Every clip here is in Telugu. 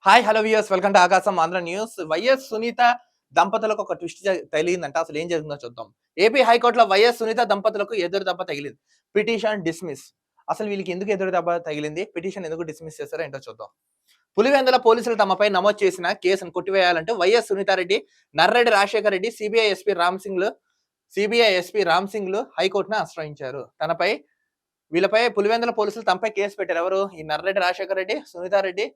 Hi hello viewers welcome to ఆకాశం ఆంధ్ర న్యూస్. వైఎస్ సునీత దంపతులకు ఒక ట్విస్ట్ తగిలిందంట. అసలు ఏం జరిగిందో చూద్దాం. ఏపీ హైకోర్టులో వైఎస్ సునీత దంపతులకు ఎదురు దెబ్బ తగిలింది. Petition dismiss. అసలు వీళ్ళకి ఎందుకు ఎదురు దెబ్బ తగిలింది? పిటిషన్ ఎందుకు డిస్మిస్ చేశారో ఏంటో చూద్దాం. పులివెందుల పోలీసులు తమపై నమోదు చేసిన కేసును కొట్టివేయాలంటూ YS Sunitha Reddy, Narreddy Rajasekhara Reddy, CBI SP Ram సింగ్లు హైకోర్టును ఆశ్రయించారు. వీళ్ళపై పులివెందుల పోలీసులు తమపై కేసు పెట్టారు. ఎవరు? ఈ నర్రెడ్డి రాజశేఖర రెడ్డి, సునీతారెడ్డి,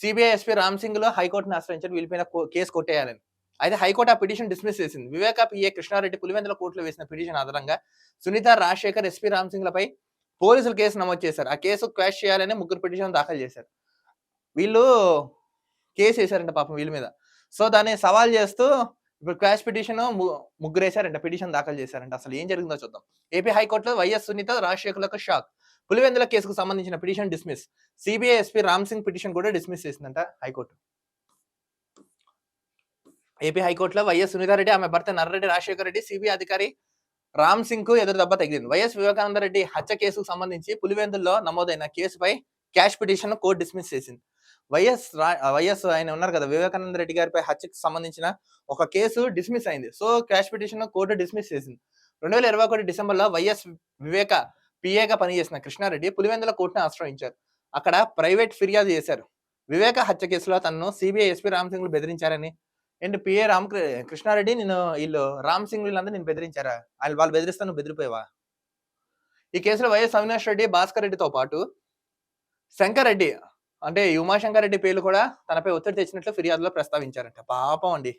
సిబిఐ ఎస్పీ రామ్ సింగ్ లో హైకోర్టును ఆశ్రయించారు వీళ్ళపైన కేసు కొట్టేయాలని. అయితే హైకోర్టు ఆ పిటిషన్ డిస్మిస్ చేసింది. వివేక పిఏ కృష్ణారెడ్డి పులివెందుల కోర్టులో వేసిన పిటిషన్ ఆధారంగా సునీత, రాజశేఖర్, ఎస్పీ రామ్ సింగ్ లపై పోలీసులు కేసు నమోదు చేశారు. ఆ కేసు క్వాష్ చేయాలని ముగ్గురు పిటిషన్ దాఖలు చేశారు. వీళ్ళు కేసు వేశారంట పాపం వీళ్ళ మీద. సో దాన్ని సవాల్ చేస్తూ ఇప్పుడు క్వాష్ పిటిషన్ ముగ్గురు వేశారంట, పిటిషన్ దాఖలు చేశారంట. అసలు ఏం జరిగిందో చూద్దాం. ఏపీ హైకోర్టులో వైఎస్ సునీత, రాజశేఖర్లకు షాక్. పులివెందుల కేసుకు సంబంధించిన petition dismiss. CBI SP Ram Singh petition కూడా డిస్మిస్ చేసిందంట హైకోర్టు. ఏపీ హైకోర్టులో వైఎస్ సునీతారెడ్డి, ఆమె భర్త నర్రెడ్డి రాజశేఖర రెడ్డి, సిబిఐ అధికారి రామ్ సింగ్ కు ఎదురు దెబ్బ తగిలింది. వైఎస్ వివేకానంద రెడ్డి హత్య కేసుకు సంబంధించి పులివెందుల్లో నమోదైన కేసుపై క్యాష్ పిటిషన్ కోర్టు డిస్మిస్ చేసింది. వైఎస్ ఆయన ఉన్నారు కదా, వివేకానంద రెడ్డి గారిపై హత్యకు సంబంధించిన ఒక కేసు డిస్మిస్ అయింది. So cash petition court dismiss చేసింది. 2021 డిసెంబర్లో వైఎస్ వివేక పిఏగా పనిచేసిన కృష్ణారెడ్డి పులివెందుల కోర్టును ఆశ్రయించారు. అక్కడ ప్రైవేట్ ఫిర్యాదు చేశారు. వివేక హత్య కేసులో తనను సిబిఐ ఎస్పీ రామ్ సింగ్ బెదిరించారని. ఏంటి పిఏ కృష్ణారెడ్డి వీళ్ళు రామ్ సింగ్ వీళ్ళందరూ నేను బెదిరించారా? వాళ్ళు బెదిరిస్తా నువ్వు బెదిరిపోయావా? ఈ కేసులో వైఎస్ అవినాష్ రెడ్డి, భాస్కర్ రెడ్డితో పాటు శంకర్ రెడ్డి అంటే ఉమాశంకర్ రెడ్డి పేర్లు కూడా తనపై ఒత్తిడి తెచ్చినట్లు ఫిర్యాదులో ప్రస్తావించారంట. పాపం అండి.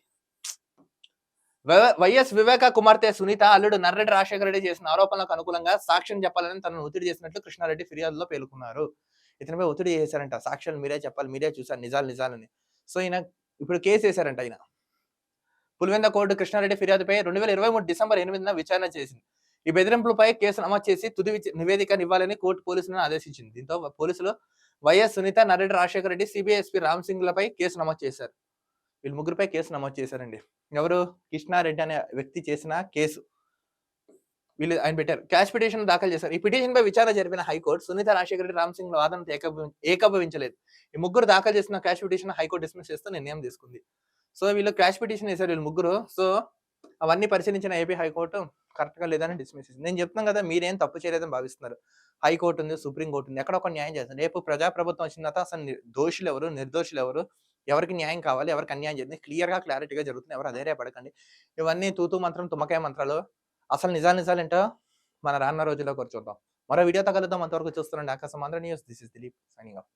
వైఎస్ వివేక కుమార్తె సునీత అల్లుడు నర్రెడ్డి రాజశేఖర రెడ్డి చేసిన ఆరోపణలకు అనుకూలంగా సాక్ష్యం చెప్పాలని తనను ఒత్తిడి చేసినట్లు కృష్ణారెడ్డి ఫిర్యాదులో పేర్కొన్నారు. ఇతనిపై ఒత్తిడి చేశారంట. సాక్ష్యాలు మీరే చెప్పాలి, మీరే చూసారు, నిజాలని. సో ఈయన ఇప్పుడు కేసు వేశారంట. ఆయన పులివెంద కోర్టు కృష్ణారెడ్డి ఫిర్యాదుపై 2023 డిసెంబర్ 8న విచారణ చేసింది. ఈ బెదిరింపులపై కేసు నమోదు చేసి తుది నివేదికనివ్వాలని కోర్టు పోలీసులను ఆదేశించింది. దీంతో పోలీసులు YS Sunitha, Narreddy Rajasekhara Reddy, CBI SP Ram Singh లపై కేసు నమోదు చేశారు. వీళ్ళు ముగ్గురుపై కేసు నమోదు చేశారండి. ఎవరు? కృష్ణారెడ్డి అనే వ్యక్తి చేసిన కేసు వీళ్ళు ఆయన పెట్టారు. క్యాష్ పిటిషన్ దాఖలు చేశారు. ఈ పిటిషన్ పై విచారణ జరిపిన హైకోర్టు సునీత, రాజశేఖర రెడ్డి, రామ్ సింగ్ వాదనతో ఏకీభవించలేదు. ఈ ముగ్గురు దాఖలు చేసిన క్యాష్ పిటిషన్ హైకోర్టు డిస్మిస్ చేస్తూ నిర్ణయం తీసుకుంది. సో వీళ్ళు క్యాష్ పిటిషన్ వేశారు వీళ్ళు ముగ్గురు. సో అవన్నీ పరిశీలించిన ఏపీ హైకోర్టు కరెక్ట్ గా లేదని డిస్మిస్ చేసింది. నేను చెప్తున్నాను కదా, మీరేం తప్పు చేయలేదని భావిస్తున్నారు. హైకోర్టు ఉంది, సుప్రీం కోర్టు ఉంది, ఎక్కడ ఒక న్యాయం చేస్తుంది. రేపు ప్రజాప్రభుత్వం వచ్చిన తర్వాత అసలు దోషులు ఎవరు, నిర్దోషులు ఎవరు, ఎవరికి న్యాయం కావాలి, ఎవరికి అన్యాయం చేస్తుంది క్లియర్ గా క్లారిటీగా జరుగుతుంది. ఎవరు అధైర్యపడకండి. ఇవన్నీ తూతూ మంత్రం తుమ్మకాయ మంత్రాలు. అసలు నిజాలేంటో మన రానున్న రోజుల్లో కూర్చోద్దాం. మరో వీడియోతో కలుద్దాం. అంతవరకు చూస్తున్నాండి ఆకాశం Andhra news. This is Dilip signing off.